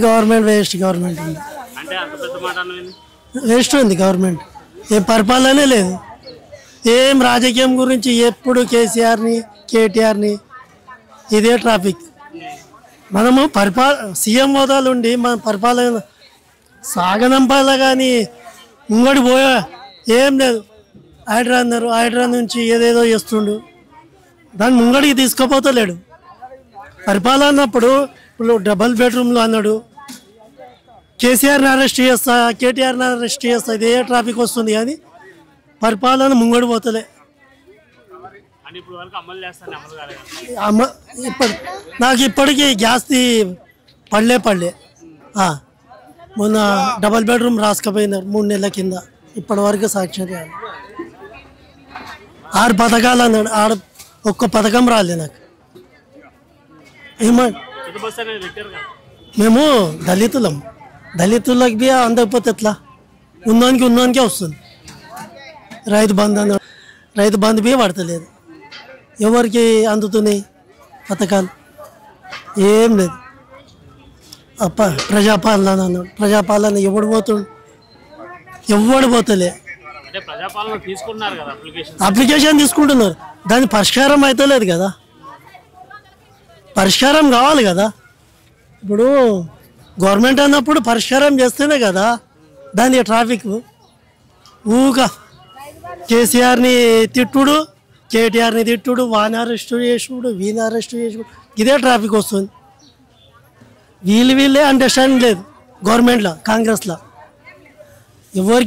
government waste government ఉంది waste ఉంది government ఏం పరిపాలనే లేదు ఏం రాజకీయం గురించి ఎప్పుడు కేసీఆర్ని కేటీఆర్ని ఇదే ట్రాఫిక్ మనము సీఎం హోదాలు ఉండి మన పరిపాలన సాగనంపాల కానీ ముంగడి పోయా ఏం లేదు హైడ్రా అన్నారు హైడ్రా నుంచి ఏదేదో చేస్తుండు దాన్ని ముంగడికి తీసుకుపోతలేడు పరిపాలన అన్నప్పుడు ఇప్పుడు డబుల్ బెడ్రూమ్లు అన్నాడు కేసీఆర్ని అరెస్ట్ చేస్తా కేటీఆర్ని అరెస్ట్ చేస్తా ఇదే ట్రాఫిక్ వస్తుంది కానీ పరిపాలన ముంగడి పోతలే నాకు ఇప్పటికీ గ్యాస్ది పడలే మొన్న డబుల్ బెడ్రూమ్ రాసుకపోయినారు 3 నెలల కింద ఇప్పటి వరకు సాక్ష్యం 6 పథకాలు అన్నాడు ఒక్క పథకం రాలే నాకు మేము దళితులకు బి అందకపోతే ఎట్లా ఉన్నోనికే వస్తుంది రైతు బంధు అన్నాడు రైతు బంధు బి పడతలేదు ఎవరికి అందుతున్నాయి పథకాలు ఏం లేదు ప్రజాపాలన అన్నాడు ప్రజాపాలన ఎవడు పోతలే అప్లికేషన్ తీసుకుంటున్నారు దాని పరిష్కారం అయితే లేదు కదా పరిష్కారం కావాలి కదా ఇప్పుడు గవర్నమెంట్ అన్నప్పుడు పరిష్కారం చేస్తేనే కదా దాని ట్రాఫిక్ ఊగా కేసీఆర్ని తిట్టుడు కేటీఆర్ని తిట్టుడు వాని అరెస్టు చేసుడు వీని అరెస్టు చేసుడు ఇదే ట్రాఫిక్ వస్తుంది వీళ్ళే అండర్స్టాండింగ్ లేదు గవర్నమెంట్లో కాంగ్రెస్లో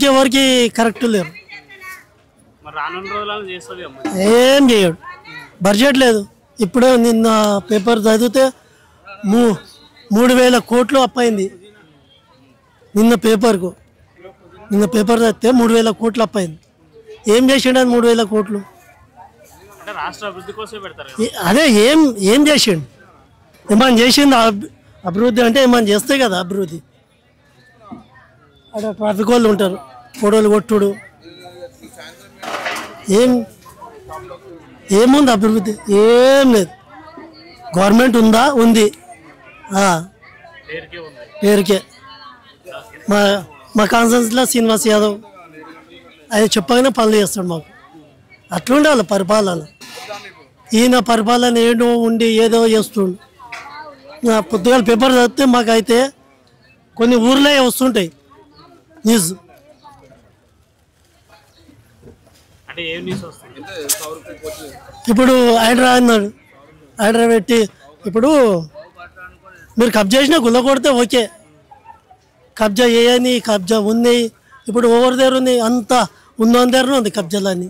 ఎవరికి కరెక్ట్ లేరు ఏం చేయడు బడ్జెట్ లేదు ఇప్పుడే నిన్న పేపర్ చదివితే 3,000 కోట్లు అప్పయింది నిన్న పేపర్ చదివితే 3,000 కోట్లు అప్పయింది ఏం చేసిండు అది 3,000 కోట్లు అదే ఏం చేసిండు ఏమన్నా చేసిండు అభివృద్ధి అంటే ఏమన్నా చేస్తే కదా అభివృద్ధి అక్కడ ట్రాఫిక్ వాళ్ళు ఉంటారు ఫోటోలు కొట్టుడు ఏముంది అభివృద్ధి ఏం లేదు గవర్నమెంట్ ఉంది పేరుకే మా కాన్స్టిట్యూన్సీలో శ్రీనివాస్ యాదవ్ ఆయన చెప్పగానే పనులు చేస్తాడు మాకు అట్లుండాలి పరిపాలన ఈయన పరిపాలన ఏంటో ఉండి ఏదో చేస్తుండు పొద్దుగాల పేపర్ చదివితే మాకైతే కొన్ని ఊర్లే వస్తుంటాయి న్యూస్ ఇప్పుడు హైడ్రా అన్నాడు హైడ్రా పెట్టి ఇప్పుడు మీరు కబ్జా చేసినా గుల్ల కొడితే ఓకే కబ్జా చేయని కబ్జా ఉన్నాయి ఇప్పుడు ఓవర్ దగ్గర ఉంది అంతా ఉన్నోని దగ్గర ఉంది కబ్జాలన్నీ